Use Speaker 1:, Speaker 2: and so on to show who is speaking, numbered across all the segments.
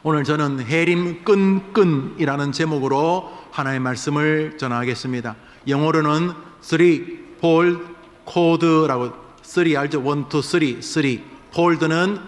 Speaker 1: 오늘 저는 해림 끈끈이라는 제목으로 하나님의 말씀을 전하겠습니다. 영어로는 three fold code라고, 3 알죠? 1, 2, 3 fold는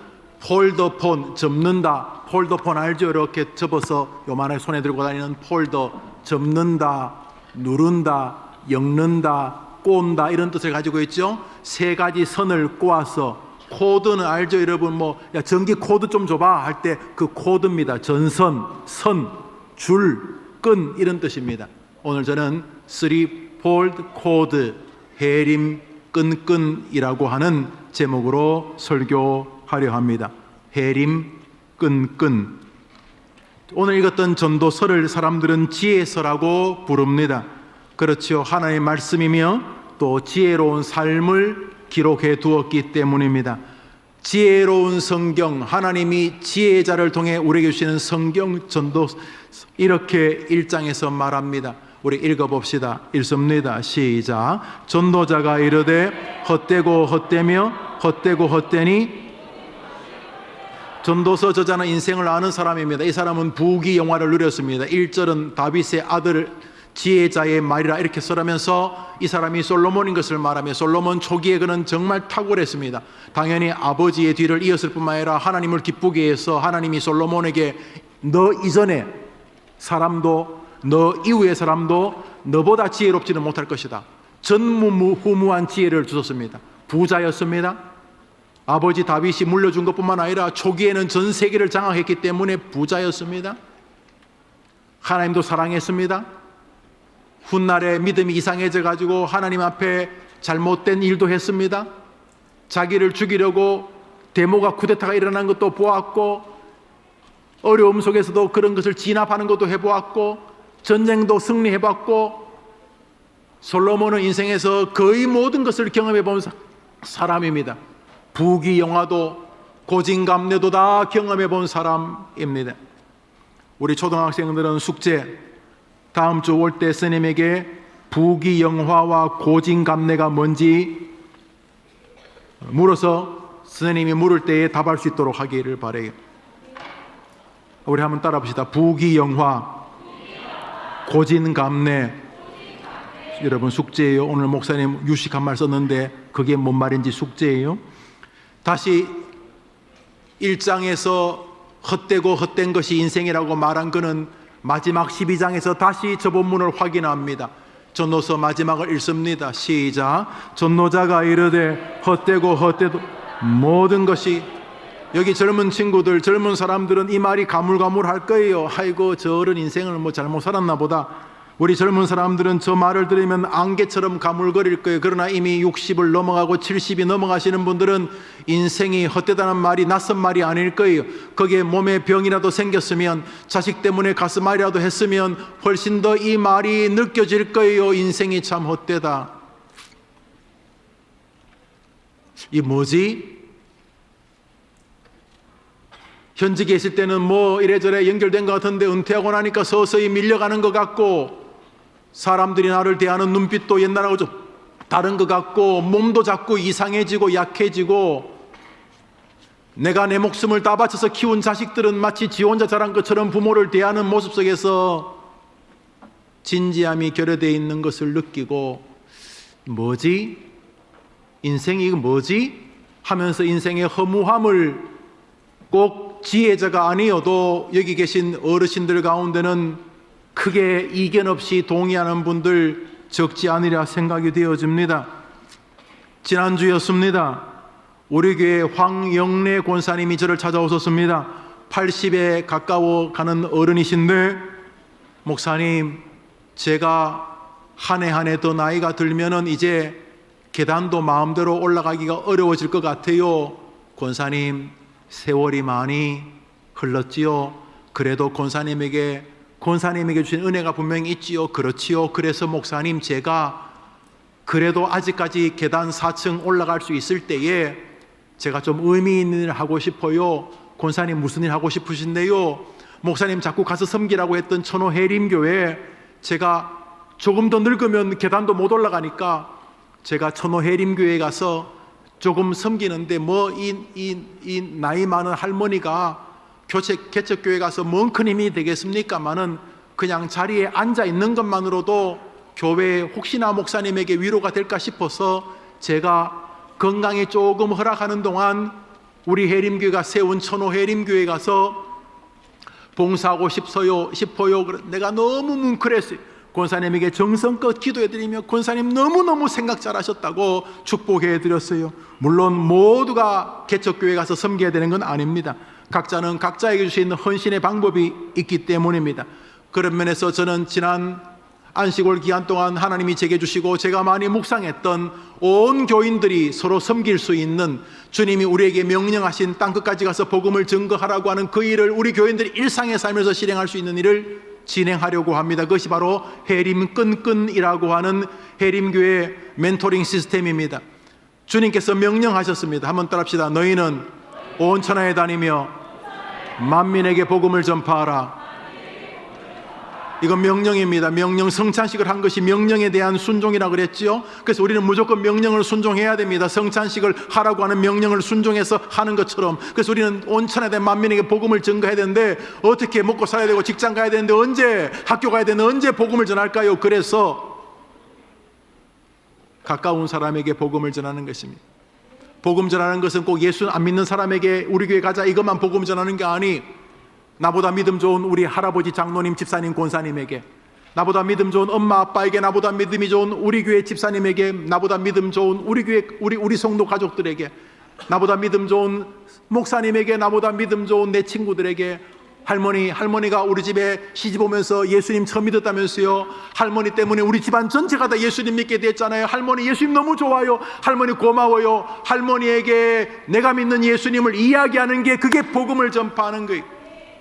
Speaker 1: 폴더폰, 접는다. 폴더폰 알죠? 이렇게 접어서 요만하게 손에 들고 다니는 폴더, 접는다, 누른다, 엮는다, 꼰다, 이런 뜻을 가지고 있죠. 세 가지 선을 꼬아서, 코드는 알죠? 여러분 야 전기 코드 좀 줘봐 할 때 그 코드입니다. 전선, 선, 줄, 끈, 이런 뜻입니다. 오늘 저는 threefold code, 해림 끈끈이라고 하는 제목으로 설교하려 합니다. 해림 끈끈. 오늘 읽었던 전도서를 사람들은 지혜서라고 부릅니다. 그렇죠. 하나님의 말씀이며 또 지혜로운 삶을 기록해 두었기 때문입니다. 지혜로운 성경, 하나님이 지혜자를 통해 우리에게 주시는 성경 전도, 이렇게 1장에서 말합니다. 우리 읽어봅시다. 읽습니다. 시작. 전도자가 이르되 헛되고 헛되며 헛되고 헛되니. 전도서 저자는 인생을 아는 사람입니다. 이 사람은 부귀영화를 누렸습니다. 1절은 다윗의 아들 지혜자의 말이라 이렇게 써라면서 이 사람이 솔로몬인 것을 말하며, 솔로몬 초기에 그는 정말 탁월했습니다. 당연히 아버지의 뒤를 이었을 뿐만 아니라 하나님을 기쁘게 해서 하나님이 솔로몬에게 너 이전에 사람도 너 이후의 사람도 너보다 지혜롭지는 못할 것이다, 전무후무한 지혜를 주셨습니다. 부자였습니다. 아버지 다윗이 물려준 것뿐만 아니라 초기에는 전 세계를 장악했기 때문에 부자였습니다. 하나님도 사랑했습니다. 훗날에 믿음이 이상해져 가지고 하나님 앞에 잘못된 일도 했습니다. 자기를 죽이려고 데모가 쿠데타가 일어난 것도 보았고, 어려움 속에서도 그런 것을 진압하는 것도 해보았고, 전쟁도 승리해봤고, 솔로몬은 인생에서 거의 모든 것을 경험해본 사람입니다. 부귀영화도 고진감래도 다 경험해본 사람입니다. 우리 초등학생들은 숙제, 다음 주 올 때 스님에게 부귀영화와 고진감래가 뭔지 물어서 스님이 물을 때에 답할 수 있도록 하기를 바라요. 우리 한번 따라 봅시다. 부귀영화, 고진감래. 여러분 숙제예요. 오늘 목사님 유식한 말 썼는데 그게 뭔 말인지 숙제예요. 다시 1장에서 헛되고 헛된 것이 인생이라고 말한 그는 마지막 12장에서 다시 저 본문을 확인합니다. 전도서 마지막을 읽습니다. 시작. 전도자가 이르되 헛되고 헛되도 모든 것이. 여기 젊은 친구들, 젊은 사람들은 이 말이 가물가물할 거예요. 아이고 저 어른 인생을 잘못 살았나 보다. 우리 젊은 사람들은 저 말을 들으면 안개처럼 가물거릴 거예요. 그러나 이미 60을 넘어가고 70이 넘어가시는 분들은 인생이 헛되다는 말이 낯선 말이 아닐 거예요. 거기에 몸에 병이라도 생겼으면, 자식 때문에 가슴앓이라도 했으면 훨씬 더 이 말이 느껴질 거예요. 인생이 참 헛되다. 이 뭐지? 현직에 있을 때는 이래저래 연결된 것 같은데 은퇴하고 나니까 서서히 밀려가는 것 같고, 사람들이 나를 대하는 눈빛도 옛날하고 좀 다른 것 같고, 몸도 자꾸 이상해지고 약해지고, 내가 내 목숨을 다 바쳐서 키운 자식들은 마치 지 혼자 자란 것처럼 부모를 대하는 모습 속에서 진지함이 결여되어 있는 것을 느끼고, 뭐지? 인생이 뭐지? 하면서 인생의 허무함을, 꼭 지혜자가 아니어도 여기 계신 어르신들 가운데는 크게 이견 없이 동의하는 분들 적지 않으리라 생각이 되어집니다. 지난주였습니다. 우리 교회 황영래 권사님이 저를 찾아오셨습니다. 80에 가까워 가는 어른이신데, 목사님, 제가 한 해 한 해 더 나이가 들면은 이제 계단도 마음대로 올라가기가 어려워질 것 같아요. 권사님, 세월이 많이 흘렀지요. 그래도 권사님에게 주신 은혜가 분명히 있지요. 그렇지요. 그래서 목사님, 제가 그래도 아직까지 계단 4층 올라갈 수 있을 때에 제가 좀 의미 있는 일을 하고 싶어요. 권사님 무슨 일 하고 싶으신데요? 목사님 자꾸 가서 섬기라고 했던 천호 해림교회, 제가 조금 더 늙으면 계단도 못 올라가니까 제가 천호 해림교회에 가서 조금 섬기는데 이 나이 많은 할머니가 개척교회 가서 뭔 큰 힘이 되겠습니까마는 그냥 자리에 앉아 있는 것만으로도 교회에 혹시나 목사님에게 위로가 될까 싶어서 제가 건강이 조금 허락하는 동안 우리 해림교회가 세운 천호 해림교회 가서 봉사하고 싶어요. 내가 너무 뭉클했어요. 권사님에게 정성껏 기도해드리며 권사님 너무너무 생각 잘하셨다고 축복해드렸어요. 물론 모두가 개척교회 가서 섬겨야 되는 건 아닙니다. 각자는 각자에게 주신 헌신의 방법이 있기 때문입니다. 그런 면에서 저는 지난 안식월 기간 동안 하나님이 제게 주시고 제가 많이 묵상했던 온 교인들이 서로 섬길 수 있는 주님이 우리에게 명령하신 땅끝까지 가서 복음을 증거하라고 하는 그 일을 우리 교인들이 일상의 삶에서 실행할 수 있는 일을 진행하려고 합니다. 그것이 바로 해림 끈끈이라고 하는 해림교회 멘토링 시스템입니다. 주님께서 명령하셨습니다. 한번 따라합시다. 너희는 온 천하에 다니며 만민에게 복음을 전파하라. 이건 명령입니다. 명령, 성찬식을 한 것이 명령에 대한 순종이라고 그랬지요. 그래서 우리는 무조건 명령을 순종해야 됩니다. 성찬식을 하라고 하는 명령을 순종해서 하는 것처럼. 그래서 우리는 온 천하에 대한 만민에게 복음을 전가해야 되는데 어떻게 먹고 살아야 되고 직장 가야 되는데 언제 학교 가야 되는데 언제 복음을 전할까요? 그래서 가까운 사람에게 복음을 전하는 것입니다. 복음 전하는 것은 꼭 예수 안 믿는 사람에게 우리 교회 가자 이것만 복음 전하는 게 아니, 나보다 믿음 좋은 우리 할아버지, 장로님, 집사님, 권사님에게, 나보다 믿음 좋은 엄마, 아빠에게, 나보다 믿음이 좋은 우리 교회 집사님에게, 나보다 믿음 좋은 우리 교회 우리 성도 가족들에게, 나보다 믿음 좋은 목사님에게, 나보다 믿음 좋은 내 친구들에게, 할머니가 우리 집에 시집 오면서 예수님 처음 믿었다면서요. 할머니 때문에 우리 집안 전체가 다 예수님 믿게 됐잖아요. 할머니 예수님 너무 좋아요. 할머니 고마워요. 할머니에게 내가 믿는 예수님을 이야기하는 게 그게 복음을 전파하는 거예요.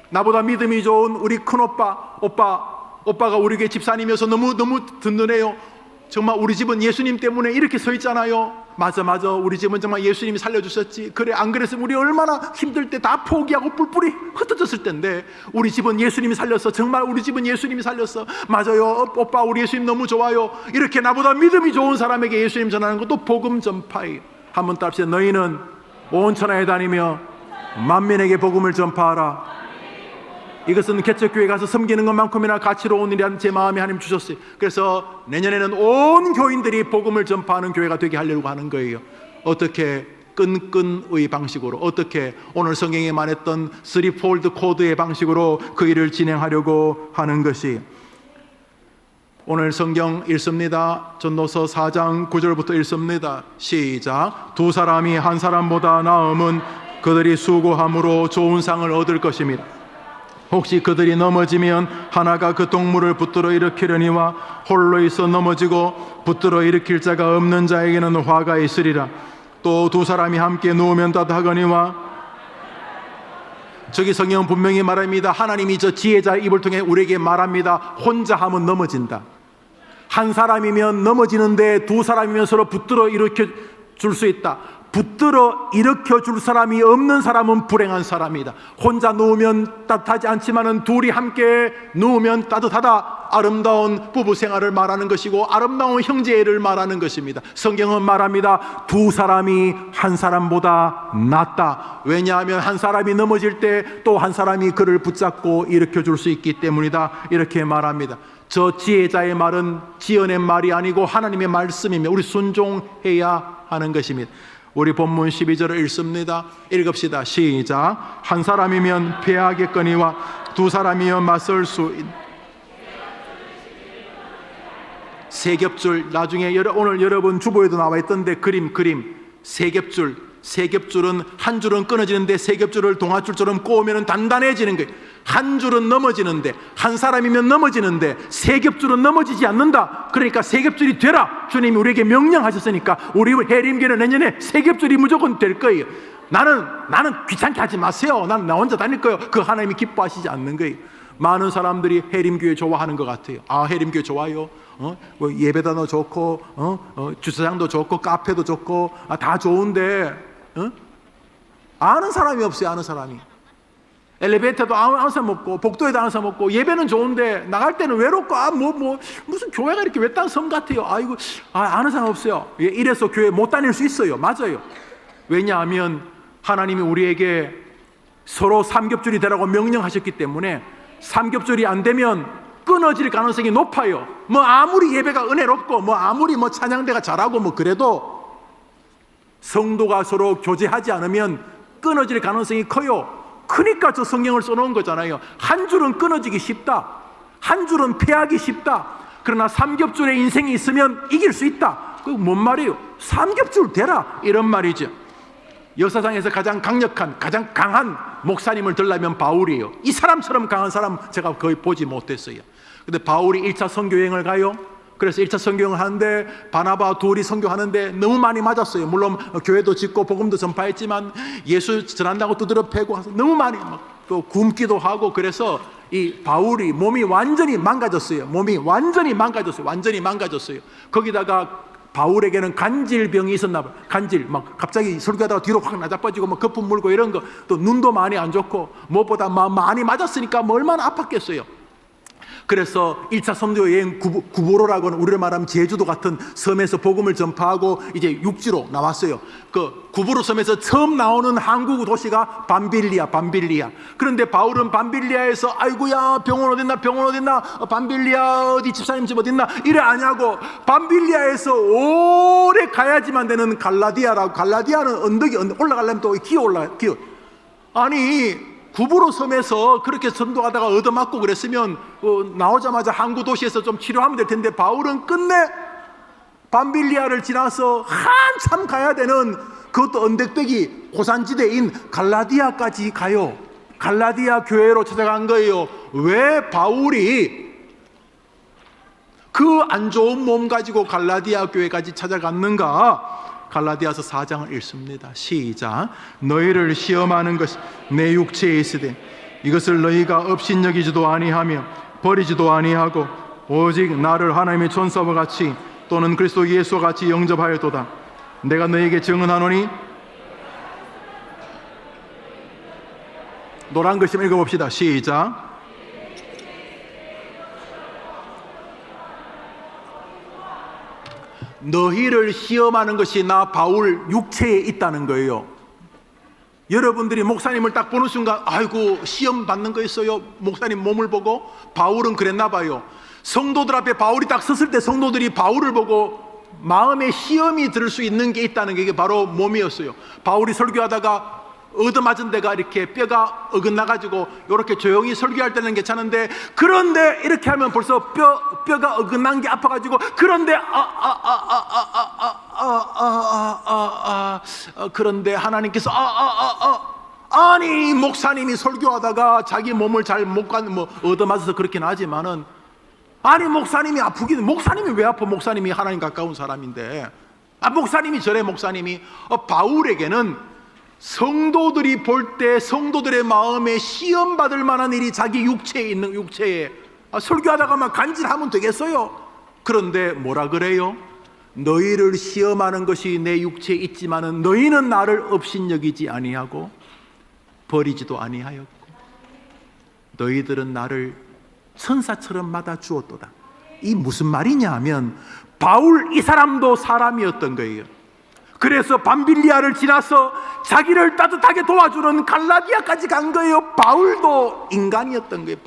Speaker 1: 나보다 믿음이 좋은 우리 큰오빠가 우리 교회 집사님이어서 너무 든든해요. 정말 우리 집은 예수님 때문에 이렇게 서 있잖아요. 맞아 우리 집은 정말 예수님이 살려주셨지. 그래, 안 그랬으면 우리 얼마나 힘들 때 다 포기하고 뿔뿔이 흩어졌을 텐데 우리 집은 예수님이 살렸어. 정말 우리 집은 예수님이 살렸어. 맞아요 오빠, 우리 예수님 너무 좋아요. 이렇게 나보다 믿음이 좋은 사람에게 예수님 전하는 것도 복음 전파예요. 한번 따라합시다. 너희는 온 천하에 다니며 만민에게 복음을 전파하라. 이것은 개척교회 가서 섬기는 것만큼이나 가치로운 일이라는 제 마음에 하나님 주셨어요. 그래서 내년에는 온 교인들이 복음을 전파하는 교회가 되게 하려고 하는 거예요. 어떻게? 끈끈의 방식으로, 어떻게? 오늘 성경에 말했던 3폴드 코드의 방식으로 그 일을 진행하려고 하는 것이. 오늘 성경 읽습니다. 전도서 4장 9절부터 읽습니다. 시작. 두 사람이 한 사람보다 나음은 그들이 수고함으로 좋은 상을 얻을 것입니다. 혹시 그들이 넘어지면 하나가 그 동물을 붙들어 일으키려니와 홀로 있어 넘어지고 붙들어 일으킬 자가 없는 자에게는 화가 있으리라. 또 두 사람이 함께 누우면 따뜻하거니와. 저기 성경은 분명히 말합니다. 하나님이 저 지혜자의 입을 통해 우리에게 말합니다. 혼자 하면 넘어진다. 한 사람이면 넘어지는데 두 사람이면 서로 붙들어 일으켜 줄 수 있다. 붙들어 일으켜 줄 사람이 없는 사람은 불행한 사람이다. 혼자 누우면 따뜻하지 않지만은 둘이 함께 누우면 따뜻하다. 아름다운 부부 생활을 말하는 것이고 아름다운 형제를 말하는 것입니다. 성경은 말합니다. 두 사람이 한 사람보다 낫다. 왜냐하면 한 사람이 넘어질 때 또 한 사람이 그를 붙잡고 일으켜 줄 수 있기 때문이다. 이렇게 말합니다. 저 지혜자의 말은 지어낸 말이 아니고 하나님의 말씀이며 우리 순종해야 하는 것입니다. 우리 본문 12절을 읽습니다. 읽읍시다. 시작. 한 사람이면 패하겠거니와 두 사람이면 맞설 수 있는. 세 겹줄, 나중에 오늘 여러분 주보에도 나와 있던데 그림 세 겹줄은 한 줄은 끊어지는데 세 겹줄을 동아줄처럼 꼬우면 단단해지는 거예요. 한 줄은 넘어지는데, 한 사람이면 넘어지는데 세 겹줄은 넘어지지 않는다. 그러니까 세 겹줄이 되라. 주님이 우리에게 명령하셨으니까 우리 해림교회는 내년에 세 겹줄이 무조건 될 거예요. 나는 귀찮게 하지 마세요. 나는 나 혼자 다닐 거예요. 그 하나님이 기뻐하시지 않는 거예요. 많은 사람들이 해림교회 좋아하는 것 같아요. 아, 해림교회 좋아요. 뭐 예배단도 좋고, 주차장도 좋고, 카페도 좋고, 다 좋은데, 아는 사람이 없어요. 아는 사람이. 엘리베이터도 아는 사람 없고, 복도에도 아는 사람 없고, 예배는 좋은데 나갈 때는 외롭고, 무슨 교회가 이렇게 외딴 섬 같아요. 아이고, 아는 사람 없어요. 이래서 교회 못 다닐 수 있어요. 맞아요. 왜냐하면 하나님이 우리에게 서로 삼겹줄이 되라고 명령하셨기 때문에 삼겹줄이 안 되면 끊어질 가능성이 높아요. 뭐 아무리 예배가 은혜롭고 뭐 아무리 뭐 찬양대가 잘하고 뭐 그래도 성도가 서로 교제하지 않으면 끊어질 가능성이 커요. 그러니까 저 성경을 써놓은 거잖아요. 한 줄은 끊어지기 쉽다. 한 줄은 패하기 쉽다. 그러나 삼겹줄의 인생이 있으면 이길 수 있다. 그게 뭔 말이에요? 삼겹줄 되라 이런 말이죠. 역사상에서 가장 강력한, 가장 강한 목사님을 들라면 바울이에요. 이 사람처럼 강한 사람 제가 거의 보지 못했어요. 근데 바울이 1차 선교여행을 가요. 그래서 1차 선교여행을 하는데 바나바 둘이 선교하는데 너무 많이 맞았어요. 물론 교회도 짓고 복음도 전파했지만 예수 전한다고 두드려 패고 너무 많이 또 굶기도 하고, 그래서 이 바울이 몸이 완전히 망가졌어요. 완전히 망가졌어요. 거기다가 바울에게는 간질병이 있었나 봐요. 간질, 막 갑자기 설교하다가 뒤로 확 나자빠지고 막 거품 물고 이런 거, 또 눈도 많이 안 좋고 무엇보다 많이 맞았으니까 뭐 얼마나 아팠겠어요. 그래서 1차 선교 여행 구보로라고는 우리로 말하면 제주도 같은 섬에서 복음을 전파하고 이제 육지로 나왔어요. 그 구보로 섬에서 처음 나오는 한국 도시가 밤빌리아. 그런데 바울은 밤빌리아에서 아이고야 병원 어딨나 밤빌리아 어디 집사님 집 어딨나 이래 아냐고, 밤빌리아에서 오래 가야지만 되는 갈라디아라고. 갈라디아는 언덕이 올라가려면 또 기어. 아니 구브로 섬에서 그렇게 전도하다가 얻어맞고 그랬으면 나오자마자 항구 도시에서 좀 치료하면 될 텐데, 바울은 끝내 밤빌리아를 지나서 한참 가야 되는, 그것도 언덕배기 고산지대인 갈라디아까지 가요. 갈라디아 교회로 찾아간 거예요. 왜 바울이 그 안 좋은 몸 가지고 갈라디아 교회까지 찾아갔는가? 갈라디아서 4장을 읽습니다. 시작. 너희를 시험하는 것이 내 육체에 있으되 이것을 너희가 업신여기지도 아니하며 버리지도 아니하고 오직 나를 하나님의 천사와 같이 또는 그리스도 예수와 같이 영접하였도다. 내가 너희에게 증언하노니. 노란 글씨 읽어봅시다. 시작. 너희를 시험하는 것이 나 바울 육체에 있다는 거예요. 여러분들이 목사님을 딱 보는 순간 아이고 시험 받는 거 있어요. 목사님 몸을 보고. 바울은 그랬나 봐요. 성도들 앞에 바울이 딱 섰을 때 성도들이 바울을 보고 마음에 시험이 들 수 있는 게 있다는 게 이게 바로 몸이었어요. 바울이 설교하다가 얻어맞은 데가 이렇게 뼈가 어긋나가지고 이렇게 조용히 설교할 때는 괜찮은데, 그런데 이렇게 하면 벌써 뼈가 어긋난 게 아파가지고, 그런데 그런데 하나님께서 아니 목사님이 설교하다가 자기 몸을 잘 못 가는 뭐 얻어맞아서 그렇긴 하지만은, 아니 목사님이 아프기는, 목사님이 왜 아파? 목사님이 하나님 가까운 사람인데. 목사님이 저래. 목사님이 바울에게는 성도들이 볼 때 성도들의 마음에 시험받을 만한 일이 자기 육체에 있는, 육체에 설교하다가만 간질하면 되겠어요? 그런데 뭐라 그래요? 너희를 시험하는 것이 내 육체에 있지만은 너희는 나를 업신여기지 아니하고 버리지도 아니하였고 너희들은 나를 천사처럼 맞아 주었도다. 이 무슨 말이냐 하면 바울 이 사람도 사람이었던 거예요. 그래서 밤빌리아를 지나서 자기를 따뜻하게 도와주는 갈라디아까지 간 거예요. 바울도 인간이었던 거예요.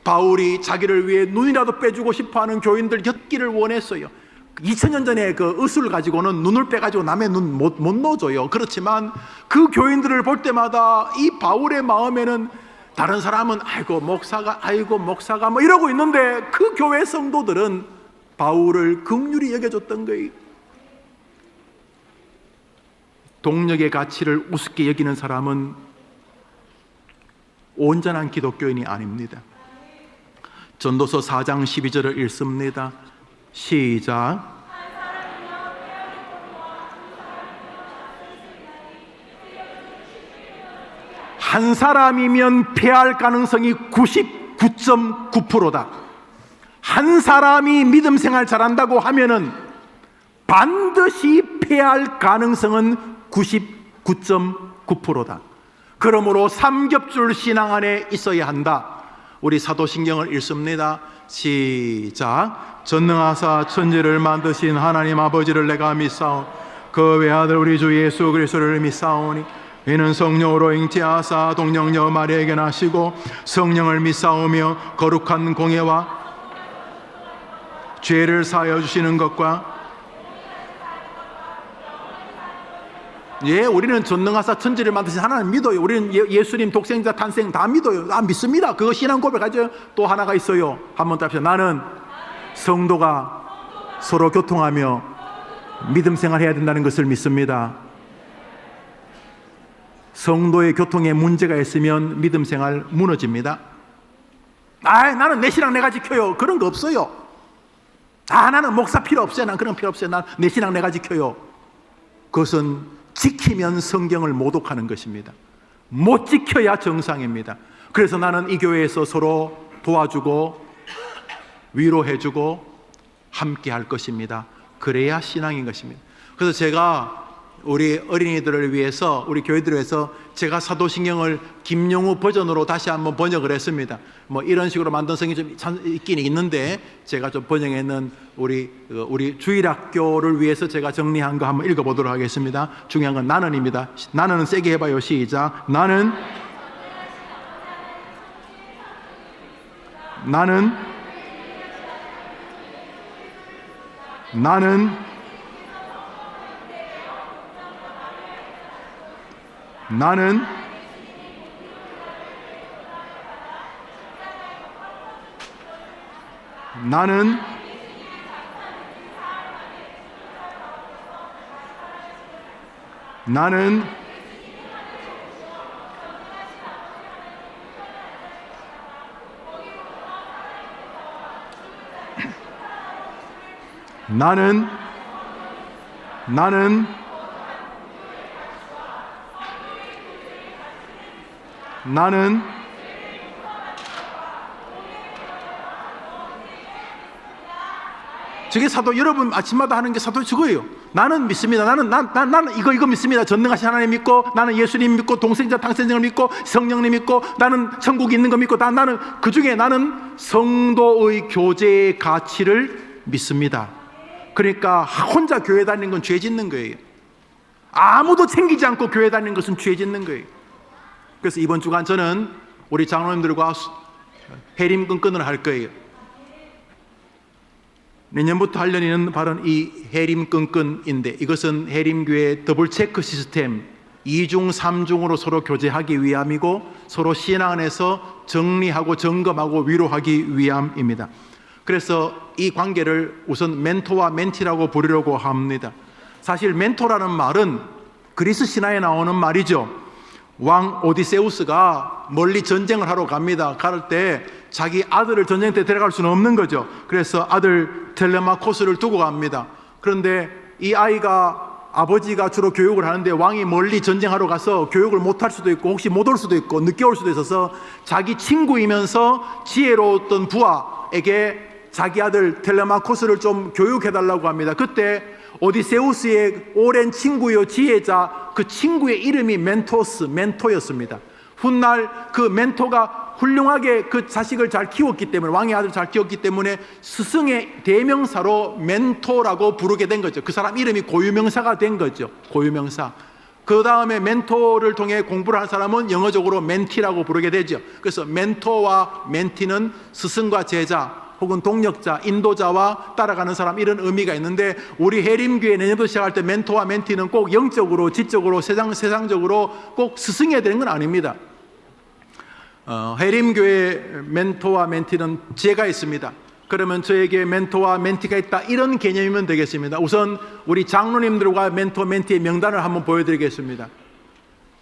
Speaker 1: 바울이 자기를 위해 눈이라도 빼주고 싶어하는 교인들 곁기를 원했어요. 2000년 전에 그 의술 가지고는 눈을 빼가지고 남의 눈 못 넣어줘요. 그렇지만 그 교인들을 볼 때마다 이 바울의 마음에는, 다른 사람은 아이고 목사가 뭐 이러고 있는데 그 교회 성도들은 바울을 긍휼히 여겨줬던 거예요. 동력의 가치를 우습게 여기는 사람은 온전한 기독교인이 아닙니다. 전도서 4장 12절을 읽습니다. 시작. 한 사람이면 패할 가능성이 99.9%다. 한 사람이 믿음 생활 잘한다고 하면은 반드시 패할 가능성은 99.9%다. 그러므로 삼겹줄 신앙 안에 있어야 한다. 우리 사도신경을 읽습니다. 시작. 전능하사 천지를 만드신 하나님 아버지를 내가 믿사오. 그 외아들 우리 주 예수 그리스도를 믿사오니 이는 성령으로 잉태하사 동정녀 마리아에게 나시고 성령을 믿사오며 거룩한 공예와 죄를 사하여 주시는 것과 우리는 전능하사 천지를 만드신 하나님 믿어요. 우리는 예수님 독생자 탄생 다 믿어요. 믿습니다. 그거 신앙 고백하죠. 또 하나가 있어요. 한번 답시다. 나는 성도가 서로 교통하며 믿음 생활해야 된다는 것을 믿습니다. 성도의 교통에 문제가 있으면 믿음 생활 무너집니다. 나는 내 신앙 내가 지켜요. 그런 거 없어요. 나는 목사 필요 없어요. 난 그런 필요 없어요. 난 내 신앙 내가 지켜요. 그것은 지키면 성경을 모독하는 것입니다. 못 지켜야 정상입니다. 그래서 나는 이 교회에서 서로 도와주고 위로해주고 함께 할 것입니다. 그래야 신앙인 것입니다. 그래서 제가 우리 어린이들을 위해서, 우리 교회들을 위해서 제가 사도신경을 김용우 버전으로 다시 한번 번역을 했습니다. 이런 식으로 만든 성경이 좀 있긴 있는데 제가 좀 번역했는 우리 주일학교를 위해서 제가 정리한 거 한번 읽어보도록 하겠습니다. 중요한 건 나는입니다. 나는 세게 해봐요. 시작. 나는 나는 저게 사도, 여러분 아침마다 하는 게 사도 저거예요. 나는 믿습니다. 나는 이거 믿습니다. 전능하신 하나님 믿고, 나는 예수님 믿고, 동생자 탕생을 믿고, 성령님 믿고, 나는 천국이 있는 거 믿고, 나는 그 중에 나는 성도의 교제의 가치를 믿습니다. 그러니까 혼자 교회 다니는 건 죄 짓는 거예요. 아무도 챙기지 않고 교회 다니는 것은 죄 짓는 거예요. 그래서 이번 주간 저는 우리 장로님들과 해림끈끈을 할 거예요. 내년부터 하려는 바로 이 해림끈끈인데, 이것은 해림교회 더블 체크 시스템 2중 3중으로 서로 교제하기 위함이고, 서로 신앙 안에서 정리하고 점검하고 위로하기 위함입니다. 그래서 이 관계를 우선 멘토와 멘티라고 부르려고 합니다. 사실 멘토라는 말은 그리스 신화에 나오는 말이죠. 왕 오디세우스가 멀리 전쟁을 하러 갑니다. 갈 때 자기 아들을 전쟁터에 데려갈 수는 없는 거죠. 그래서 아들 텔레마코스를 두고 갑니다. 그런데 이 아이가, 아버지가 주로 교육을 하는데 왕이 멀리 전쟁하러 가서 교육을 못할 수도 있고 혹시 못 올 수도 있고 늦게 올 수도 있어서 자기 친구이면서 지혜로웠던 부하에게 자기 아들 텔레마코스를 좀 교육해달라고 합니다. 그때 오디세우스의 오랜 친구요 지혜자, 그 친구의 이름이 멘토였습니다. 훗날 그 멘토가 훌륭하게 그 자식을 잘 키웠기 때문에, 왕의 아들을 잘 키웠기 때문에 스승의 대명사로 멘토라고 부르게 된 거죠. 그 사람 이름이 고유명사가 된 거죠. 고유명사. 그 다음에 멘토를 통해 공부를 한 사람은 영어적으로 멘티라고 부르게 되죠. 그래서 멘토와 멘티는 스승과 제자 혹은 동력자, 인도자와 따라가는 사람, 이런 의미가 있는데, 우리 해림교회 내년도 시작할 때 멘토와 멘티는 꼭 영적으로, 지적으로, 세상적으로 꼭 스승해야 되는 건 아닙니다. 해림교회 멘토와 멘티는 제가 있습니다. 그러면 저에게 멘토와 멘티가 있다, 이런 개념이면 되겠습니다. 우선 우리 장로님들과 멘토, 멘티의 명단을 한번 보여드리겠습니다.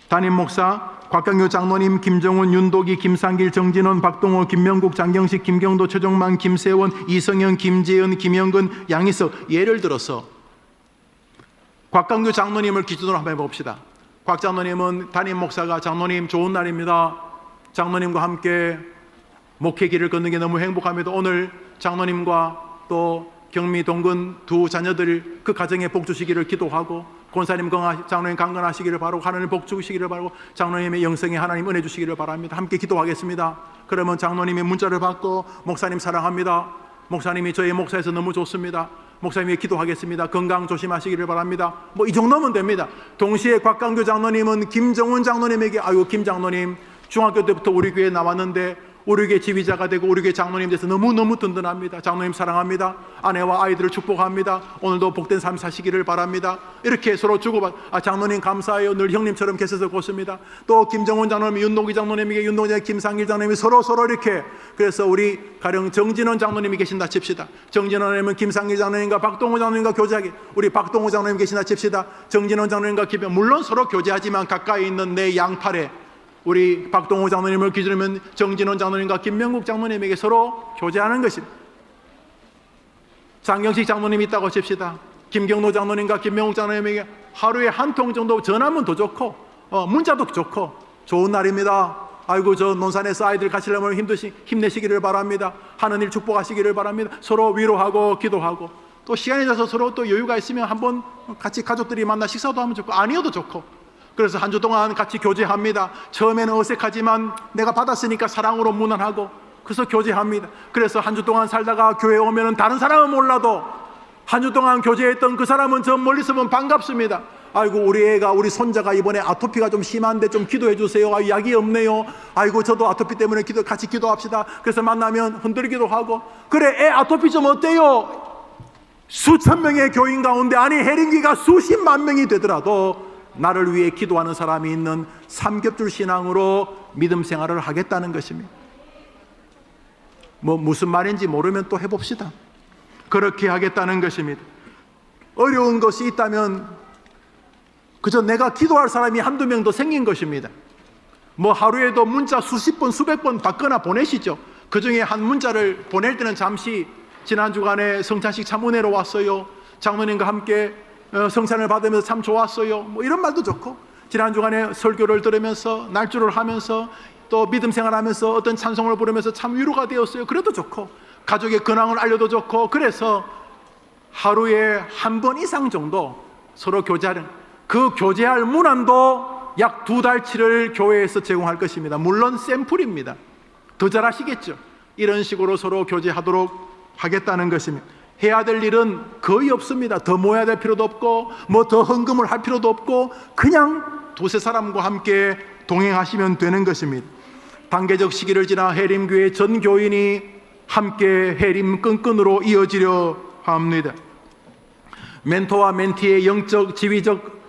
Speaker 1: 담임 목사 곽강규 장로님, 김정훈, 윤도기, 김상길, 정진원, 박동호, 김명국, 장경식, 김경도, 최종만, 김세원, 이성현, 김재은, 김영근, 양희석. 예를 들어서 곽강규 장로님을 기준으로 한번 해봅시다. 곽 장로님은 담임 목사가, 장로님 좋은 날입니다. 장로님과 함께 목회 길을 걷는 게 너무 행복합니다. 오늘 장로님과 또 경미, 동근 두 자녀들 그 가정에 복 주시기를 기도하고, 권사님 장로님 강건하시기를 바라고, 하나님 복 주시기를 바라고, 장로님의 영성에 하나님 은혜 주시기를 바랍니다. 함께 기도하겠습니다. 그러면 장로님의 문자를 받고, 목사님 사랑합니다. 목사님이 저희 목사에서 너무 좋습니다. 목사님이 기도하겠습니다. 건강 조심하시기를 바랍니다. 뭐 이 정도면 됩니다. 동시에 곽강교 장로님은 김정훈 장로님에게 아유 김 장로님 중학교 때부터 우리 교회에 나왔는데 우리 교회 지휘자가 되고 우리 교회 장로님 돼서 너무너무 든든합니다. 장로님 사랑합니다. 아내와 아이들을 축복합니다. 오늘도 복된 삶 사시기를 바랍니다. 이렇게 서로 장로님 감사해요. 늘 형님처럼 계셔서 고맙습니다. 또 김정훈 장로님, 윤동기 장로님에게 윤동기 장로님, 김상길 장로님이 서로 이렇게 그래서 우리 가령 정진원 장로님이 계신다 칩시다. 정진원 장로님은 김상길 장로님과 박동호 장로님과 교제하기 우리 박동호 장로님 계신다 칩시다. 정진원 장로님과 물론 서로 교제하지만 가까이 있는 내 양팔에 우리 박동호 장로님을 기준으로 정진원 장로님과 김명국 장로님에게 서로 교제하는 것입니다. 장경식 장로님이 있다고 칩시다. 김경로 장로님과 김명국 장로님에게 하루에 한 통 정도 전화면 더 좋고 문자도 좋고 좋은 날입니다. 아이고 저 논산에서 아이들 가시려면 힘내시기를 바랍니다. 하는 일 축복하시기를 바랍니다. 서로 위로하고 기도하고 또 시간이 나서 서로 또 여유가 있으면 한번 같이 가족들이 만나 식사도 하면 좋고 아니어도 좋고 그래서 한 주 동안 같이 교제합니다. 처음에는 어색하지만 내가 받았으니까 사랑으로 무난하고 그래서 교제합니다. 그래서 한 주 동안 살다가 교회에 오면 다른 사람은 몰라도 한 주 동안 교제했던 그 사람은 저 멀리서 보면 반갑습니다. 아이고 우리 손자가 이번에 아토피가 좀 심한데 좀 기도해 주세요. 아, 약이 없네요. 아이고 저도 아토피 때문에 같이 기도합시다. 그래서 만나면 흔들기도 하고 그래 애 아토피 좀 어때요? 수천 명의 교인 가운데 아니 해림기가 수십만 명이 되더라도 나를 위해 기도하는 사람이 있는 삼겹줄 신앙으로 믿음 생활을 하겠다는 것입니다. 뭐 무슨 말인지 모르면 또 해봅시다. 그렇게 하겠다는 것입니다. 어려운 것이 있다면 그저 내가 기도할 사람이 한두 명 더 생긴 것입니다. 뭐 하루에도 문자 수십 번 수백 번 받거나 보내시죠. 그 중에 한 문자를 보낼 때는 잠시 지난 주간에 성찬식 참 은혜로 왔어요. 장로님과 함께 성찬을 받으면서 참 좋았어요. 뭐 이런 말도 좋고 지난 주간에 설교를 들으면서 날주를 하면서 또 믿음 생활하면서 어떤 찬송을 부르면서 참 위로가 되었어요. 그래도 좋고 가족의 근황을 알려도 좋고 그래서 하루에 한 번 이상 정도 서로 교제하는 그 교제할 문안도 약 2달치를 교회에서 제공할 것입니다. 물론 샘플입니다. 더 잘하시겠죠. 이런 식으로 서로 교제하도록 하겠다는 것입니다. 해야 될 일은 거의 없습니다. 더 모여야 될 필요도 없고 뭐 더 헌금을 할 필요도 없고 그냥 두세 사람과 함께 동행하시면 되는 것입니다. 단계적 시기를 지나 해림교회 전 교인이 함께 해림 끈끈으로 이어지려 합니다. 멘토와 멘티의 영적 지위적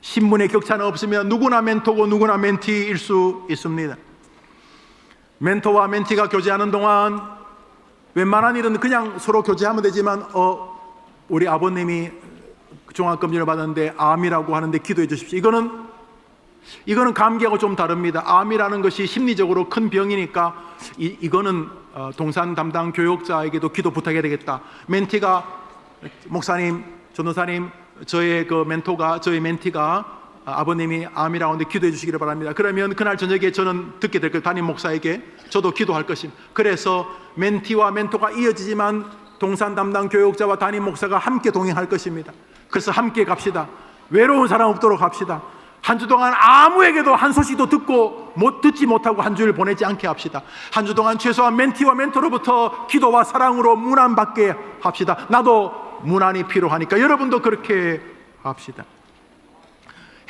Speaker 1: 신분의 격차는 없으면 누구나 멘토고 누구나 멘티일 수 있습니다. 멘토와 멘티가 교제하는 동안 웬만한 일은 그냥 서로 교제하면 되지만 우리 아버님이 종합검진을 받았는데 암이라고 하는데 기도해 주십시오. 이거는 감기하고 좀 다릅니다. 암이라는 것이 심리적으로 큰 병이니까 이거는 동산 담당 교육자에게도 기도 부탁해야 되겠다. 멘티가 목사님, 전도사님, 저희 멘티가 아버님이 암이라고 하는데 기도해 주시기를 바랍니다. 그러면 그날 저녁에 저는 듣게 될 거예요. 담임 목사에게 저도 기도할 것입니다. 그래서 멘티와 멘토가 이어지지만 동산 담당 교육자와 담임 목사가 함께 동행할 것입니다. 그래서 함께 갑시다. 외로운 사람 없도록 합시다. 한 주 동안 아무에게도 한 소식도 듣지 못하고 한 주를 보내지 않게 합시다. 한 주 동안 최소한 멘티와 멘토로부터 기도와 사랑으로 문안받게 합시다. 나도 문안이 필요하니까 여러분도 그렇게 합시다.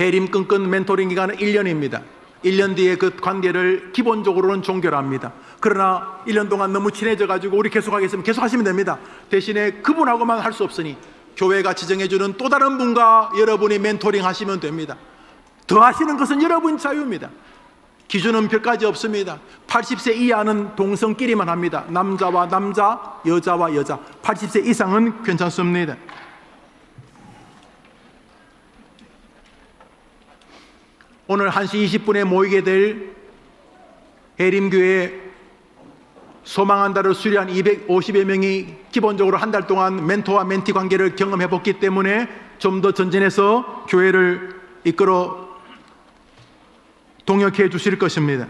Speaker 1: 해림 끈끈 멘토링 기간은 1년입니다. 1년 뒤에 그 관계를 기본적으로는 종결합니다. 그러나 1년 동안 너무 친해져가지고 우리 계속하겠으면 계속하시면 됩니다. 대신에 그분하고만 할 수 없으니 교회가 지정해주는 또 다른 분과 여러분이 멘토링 하시면 됩니다. 더 하시는 것은 여러분 자유입니다. 기준은 별가지 없습니다. 80세 이하는 동성끼리만 합니다. 남자와 남자, 여자와 여자. 80세 이상은 괜찮습니다. 오늘 1시 20분에 모이게 될 해림교회 소망한다를 수료한 250여 명이 기본적으로 한 달 동안 멘토와 멘티 관계를 경험해 봤기 때문에 좀 더 전진해서 교회를 이끌어 동역해 주실 것입니다.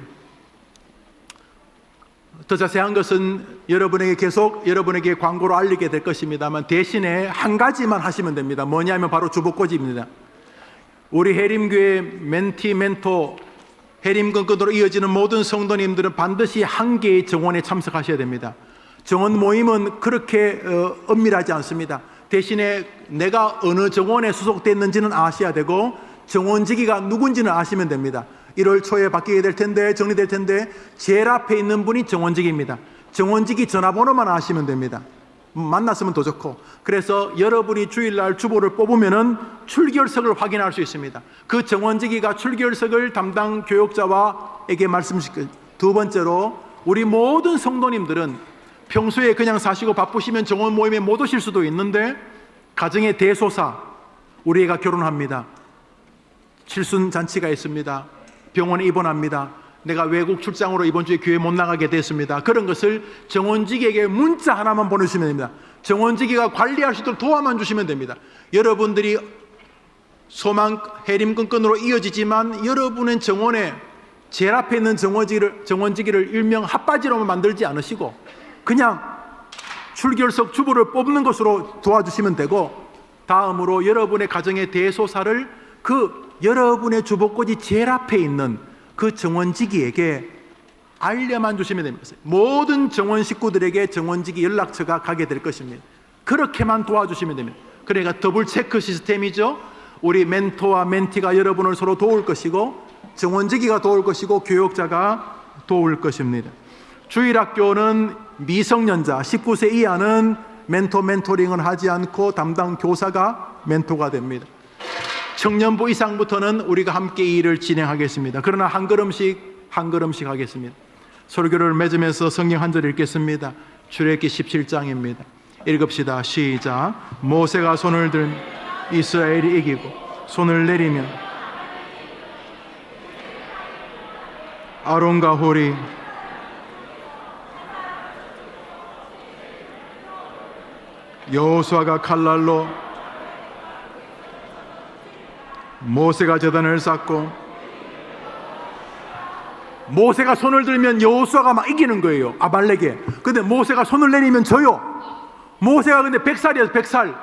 Speaker 1: 더 자세한 것은 여러분에게 광고로 알리게 될 것입니다만 대신에 한 가지만 하시면 됩니다. 뭐냐면 바로 주보꽂이입니다. 우리 해림교회 멘티, 멘토, 해림끈끈으로 이어지는 모든 성도님들은 반드시 한 개의 정원에 참석하셔야 됩니다. 정원 모임은 그렇게 엄밀하지 않습니다. 대신에 내가 어느 정원에 소속됐는지는 아셔야 되고 정원직위가 누군지는 아시면 됩니다. 1월 초에 바뀌게 될 텐데, 정리될 텐데, 제일 앞에 있는 분이 정원직입니다. 정원직위 전화번호만 아시면 됩니다. 만났으면 더 좋고. 그래서 여러분이 주일날 주보를 뽑으면은 출결석을 확인할 수 있습니다. 그 정원직위가 출결석을 담당 교역자와에게 말씀시켜. 두 번째로, 우리 모든 성도님들은 평소에 그냥 사시고 바쁘시면 정원 모임에 못 오실 수도 있는데, 가정의 대소사, 우리 애가 결혼합니다. 칠순 잔치가 있습니다. 병원에 입원합니다. 내가 외국 출장으로 이번 주에 교회 못 나가게 됐습니다. 그런 것을 정원직에게 문자 하나만 보내주시면 됩니다. 정원직이가 관리할 수 있도록 도와만 주시면 됩니다. 여러분들이 소망 해림끈끈으로 이어지지만 여러분은 정원에 제일 앞에 있는 정원직위를 일명 핫바지로만 만들지 않으시고 그냥 출결석 주부를 뽑는 것으로 도와주시면 되고, 다음으로 여러분의 가정의 대소사를 그 여러분의 주보꽂이 제일 앞에 있는 그 정원직위에게 알려만 주시면 됩니다. 모든 정원 식구들에게 정원직위 연락처가 가게 될 것입니다. 그렇게만 도와주시면 됩니다. 그러니까 더블 체크 시스템이죠. 우리 멘토와 멘티가 여러분을 서로 도울 것이고, 정원직위가 도울 것이고, 교역자가 도울 것입니다. 주일학교는 미성년자 19세 이하는 멘토링을 하지 않고 담당 교사가 멘토가 됩니다. 청년부 이상부터는 우리가 함께 이 일을 진행하겠습니다. 그러나 한 걸음씩 하겠습니다. 설교를 맺으면서 성경 한 절 읽겠습니다. 출애굽기 17장입니다. 읽읍시다. 시작. 모세가 손을 들 이스라엘이 이기고 손을 내리면 아론과 홀이 여호수아가 칼날로 모세가 제단을 쌓고, 모세가 손을 들면 여호수아가 막 이기는 거예요, 아말렉에. 근데 모세가 손을 내리면 져요. 모세가 근데 100살이었어요.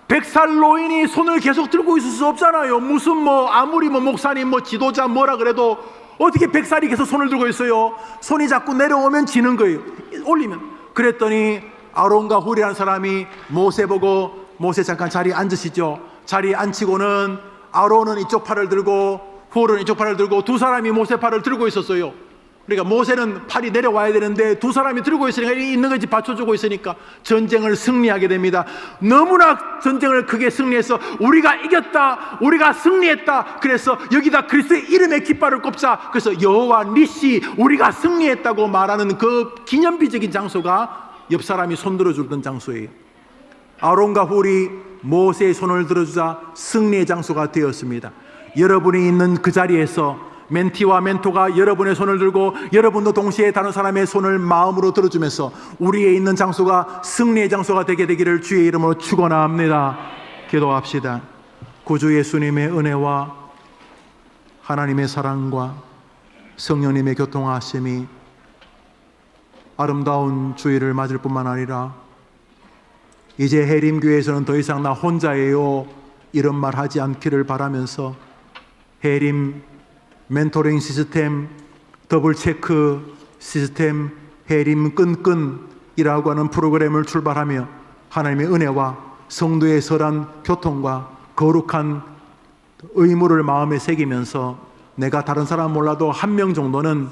Speaker 1: 100살 노인이 손을 계속 들고 있을 수 없잖아요. 무슨 아무리 목사님 지도자 뭐라 그래도 어떻게 100살이 계속 손을 들고 있어요. 손이 자꾸 내려오면 지는 거예요, 올리면. 그랬더니 아론과 훌이라는 사람이 모세 보고, 모세 잠깐 자리에 앉으시죠. 자리에 앉히고는 아론은 이쪽 팔을 들고 훌은 이쪽 팔을 들고 두 사람이 모세 팔을 들고 있었어요. 그러니까 모세는 팔이 내려와야 되는데 두 사람이 들고 있으니까 있는 것이 받쳐주고 있으니까 전쟁을 승리하게 됩니다. 너무나 전쟁을 크게 승리해서 우리가 이겼다, 우리가 승리했다. 그래서 여기다 그리스도의 이름의 깃발을 꼽자. 그래서 여호와 니시, 우리가 승리했다고 말하는 그 기념비적인 장소가 옆 사람이 손들어 주던 장소예요. 아론과 훌이 모세의 손을 들어주자 승리의 장소가 되었습니다. 여러분이 있는 그 자리에서 멘티와 멘토가 여러분의 손을 들고 여러분도 동시에 다른 사람의 손을 마음으로 들어주면서 우리의 있는 장소가 승리의 장소가 되게 되기를 주의 이름으로 축원합니다. 기도합시다. 구주 예수님의 은혜와 하나님의 사랑과 성령님의 교통하심이 아름다운 주일을 맞을 뿐만 아니라 이제 해림교회에서는 더 이상 나 혼자예요 이런 말 하지 않기를 바라면서 해림 멘토링 시스템, 더블 체크 시스템, 해림 끈끈이라고 하는 프로그램을 출발하며 하나님의 은혜와 성도의 선한 교통과 거룩한 의무를 마음에 새기면서 내가 다른 사람 몰라도 한 명 정도는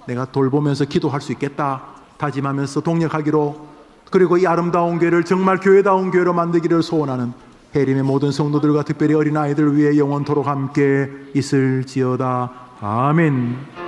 Speaker 1: 내가 돌보면서 기도할 수 있겠다 다짐하면서 동력하기로, 그리고 이 아름다운 교회를 정말 교회다운 교회로 만들기를 소원하는 해림의 모든 성도들과 특별히 어린아이들 위해 영원토록 함께 있을지어다. 아멘.